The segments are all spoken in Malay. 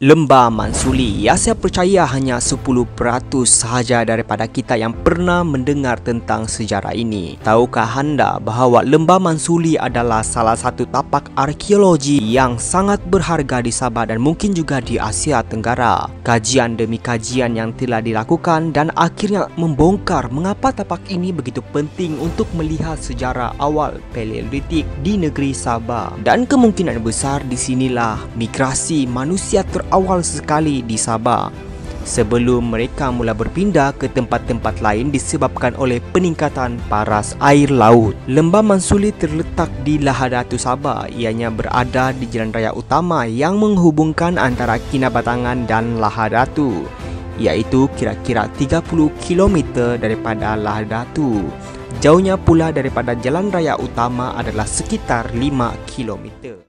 Lembah Mansuli, ya saya percaya hanya 10% sahaja daripada kita yang pernah mendengar tentang sejarah ini. Tahukah anda bahawa Lembah Mansuli adalah salah satu tapak arkeologi yang sangat berharga di Sabah dan mungkin juga di Asia Tenggara. Kajian demi kajian yang telah dilakukan dan akhirnya membongkar mengapa tapak ini begitu penting untuk melihat sejarah awal Paleolitik di negeri Sabah. Dan kemungkinan besar di sinilah migrasi manusia awal sekali di Sabah sebelum mereka mula berpindah ke tempat-tempat lain disebabkan oleh peningkatan paras air laut. Lembah Mansuli terletak di Lahadatu Sabah. Ianya berada di jalan raya utama yang menghubungkan antara Kinabatangan dan Lahadatu, iaitu kira-kira 30 km daripada Lahadatu. Jauhnya pula daripada jalan raya utama adalah sekitar 5 km.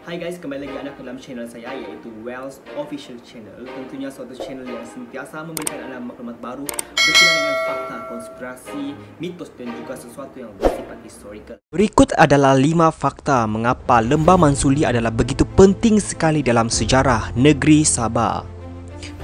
Hai guys, kembali lagi anda ke dalam channel saya, iaitu Wells Official Channel. Tentunya suatu channel yang sentiasa memberikan anda maklumat baru berkenaan dengan fakta, konspirasi, mitos dan juga sesuatu yang bersifat historical. Berikut adalah 5 fakta mengapa Lembah Mansuli adalah begitu penting sekali dalam sejarah negeri Sabah.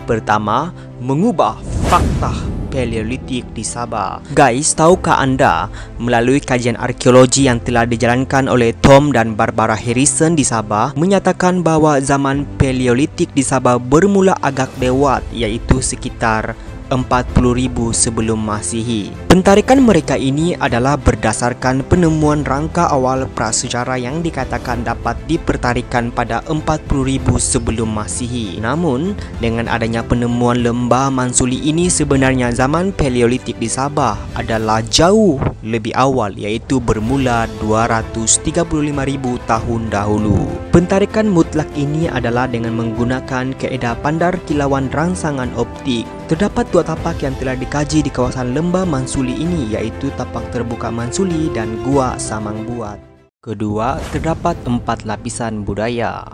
Pertama, mengubah fakta Paleolitik di Sabah. Guys, tahukah anda melalui kajian arkeologi yang telah dijalankan oleh Tom dan Barbara Harrison di Sabah menyatakan bahawa zaman Paleolitik di Sabah bermula agak lewat, iaitu sekitar 40,000 sebelum Masihi. Pentarikan mereka ini adalah berdasarkan penemuan rangka awal prasejarah yang dikatakan dapat dipertarikan pada 40,000 sebelum Masihi. Namun, dengan adanya penemuan Lembah Mansuli ini sebenarnya zaman Paleolitik di Sabah adalah jauh lebih awal, iaitu bermula 235,000 tahun dahulu. Pentarikan mutlak ini adalah dengan menggunakan kaedah pandar kilauan rangsangan optik. Terdapat 2 tapak yang telah dikaji di kawasan Lembah Mansuli ini, iaitu tapak terbuka Mansuli dan Gua Samang Buat. Kedua, terdapat 4 lapisan budaya.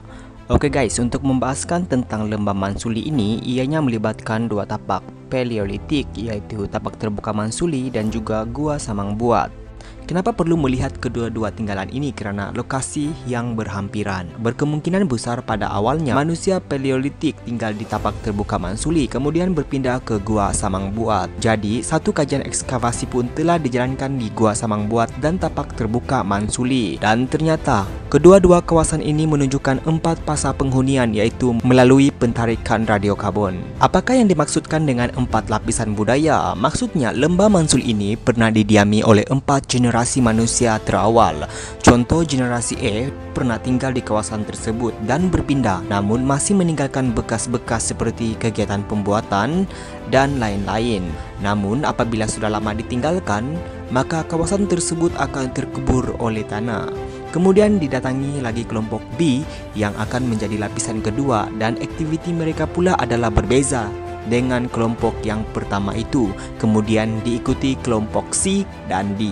Oke guys, untuk membahaskan tentang Lembah Mansuli ini, ianya melibatkan 2 tapak Paleolitik, yaitu tapak terbuka Mansuli dan juga Gua Samang Buat. Kenapa perlu melihat kedua-dua tinggalan ini? Kerana lokasi yang berhampiran. Berkemungkinan besar pada awalnya manusia Paleolitik tinggal di tapak terbuka Mansuli, kemudian berpindah ke Gua Samang Buat. Jadi, satu kajian ekskavasi pun telah dijalankan di Gua Samang Buat dan tapak terbuka Mansuli. Dan ternyata, kedua-dua kawasan ini menunjukkan 4 fasa penghunian, iaitu melalui pentarikan radiokarbon. Apakah yang dimaksudkan dengan 4 lapisan budaya? Maksudnya, Lembah Mansuli ini pernah didiami oleh 4 generasi manusia terawal. Contoh, generasi A pernah tinggal di kawasan tersebut dan berpindah, namun masih meninggalkan bekas-bekas seperti kegiatan pembuatan dan lain-lain. Namun apabila sudah lama ditinggalkan, maka kawasan tersebut akan terkubur oleh tanah. Kemudian didatangi lagi kelompok B yang akan menjadi lapisan kedua, dan aktiviti mereka pula adalah berbeza dengan kelompok yang pertama itu. Kemudian diikuti kelompok C dan D.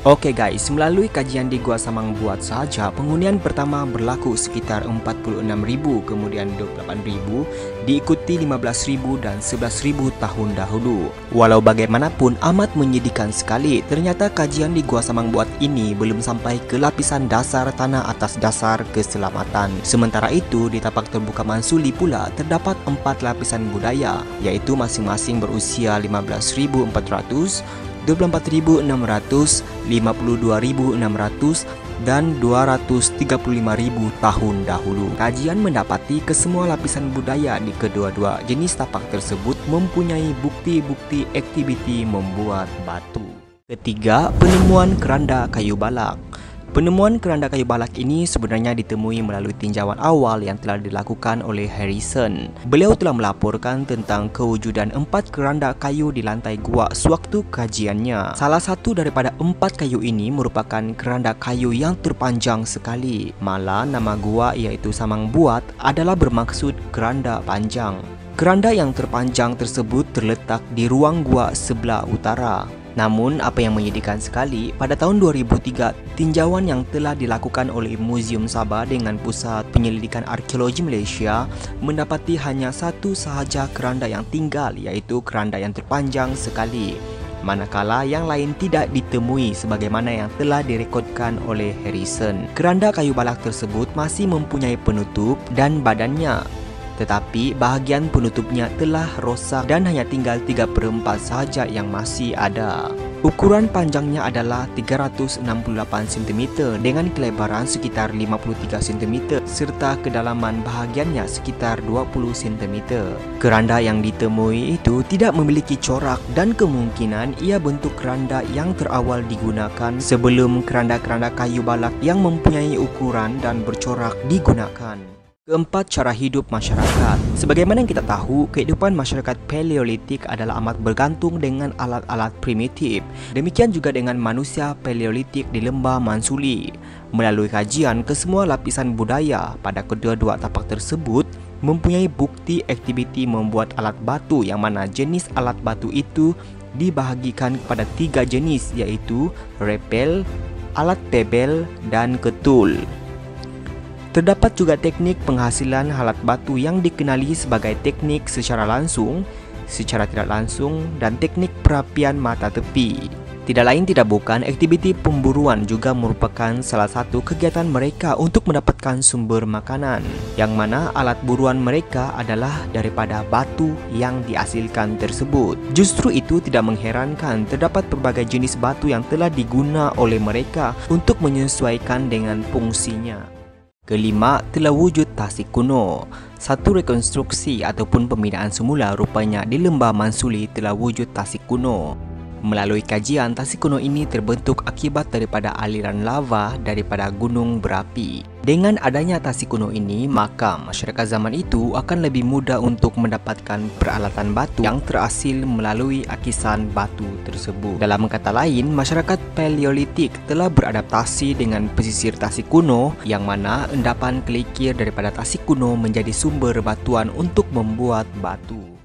Oke guys, melalui kajian di Gua Samang Buat sahaja, penghunian pertama berlaku sekitar 46,000, kemudian 28,000, diikuti 15,000 dan 11,000 tahun dahulu. Walau bagaimanapun amat menyedihkan sekali, ternyata kajian di Gua Samang Buat ini belum sampai ke lapisan dasar tanah atas dasar keselamatan. Sementara itu, di tapak terbuka Mansuli pula terdapat 4 lapisan budaya, yaitu masing-masing berusia 15,400, 24,600, 52,600 dan 235,000 tahun dahulu. Kajian mendapati kesemua lapisan budaya di kedua-dua jenis tapak tersebut mempunyai bukti-bukti aktiviti membuat batu. Ketiga, penemuan keranda kayu balak. Penemuan keranda kayu balak ini sebenarnya ditemui melalui tinjauan awal yang telah dilakukan oleh Harrison. Beliau telah melaporkan tentang kewujudan 4 keranda kayu di lantai gua sewaktu kajiannya. Salah satu daripada 4 kayu ini merupakan keranda kayu yang terpanjang sekali. Malah nama gua, iaitu Samang Buat, adalah bermaksud keranda panjang. Keranda yang terpanjang tersebut terletak di ruang gua sebelah utara. Namun, apa yang menyedihkan sekali, pada tahun 2003, tinjauan yang telah dilakukan oleh Museum Sabah dengan Pusat Penyelidikan Arkeologi Malaysia mendapati hanya 1 sahaja keranda yang tinggal, iaitu keranda yang terpanjang sekali. Manakala yang lain tidak ditemui sebagaimana yang telah direkodkan oleh Harrison. Keranda kayu balak tersebut masih mempunyai penutup dan badannya tetapi bahagian penutupnya telah rosak dan hanya tinggal 3/4 sahaja yang masih ada. Ukuran panjangnya adalah 368 cm dengan kelebaran sekitar 53 cm serta kedalaman bahagiannya sekitar 20 cm. Keranda yang ditemui itu tidak memiliki corak dan kemungkinan ia bentuk keranda yang terawal digunakan sebelum keranda-keranda kayu balak yang mempunyai ukuran dan bercorak digunakan. Keempat, cara hidup masyarakat. Sebagaimana yang kita tahu, kehidupan masyarakat Paleolitik adalah amat bergantung dengan alat-alat primitif. Demikian juga dengan manusia Paleolitik di lembah Mansuli. Melalui kajian, kesemua lapisan budaya pada kedua-dua tapak tersebut mempunyai bukti aktiviti membuat alat batu, yang mana jenis alat batu itu dibahagikan kepada 3 jenis, iaitu repel, alat tebel, dan ketul. Terdapat juga teknik penghasilan alat batu yang dikenali sebagai teknik secara langsung, secara tidak langsung, dan teknik perapian mata tepi. Tidak lain tidak bukan, aktiviti pemburuan juga merupakan salah satu kegiatan mereka untuk mendapatkan sumber makanan, yang mana alat buruan mereka adalah daripada batu yang dihasilkan tersebut. Justru itu tidak mengherankan terdapat berbagai jenis batu yang telah diguna oleh mereka untuk menyesuaikan dengan fungsinya. Kelima, telah wujud tasik kuno. Satu rekonstruksi ataupun pembinaan semula rupanya di lembah Mansuli telah wujud tasik kuno. Melalui kajian, tasik kuno ini terbentuk akibat daripada aliran lava daripada gunung berapi. Dengan adanya tasik kuno ini, maka masyarakat zaman itu akan lebih mudah untuk mendapatkan peralatan batu yang terhasil melalui akisan batu tersebut. Dalam kata lain, masyarakat Paleolitik telah beradaptasi dengan pesisir tasik kuno, yang mana endapan kelikir daripada tasik kuno menjadi sumber batuan untuk membuat batu.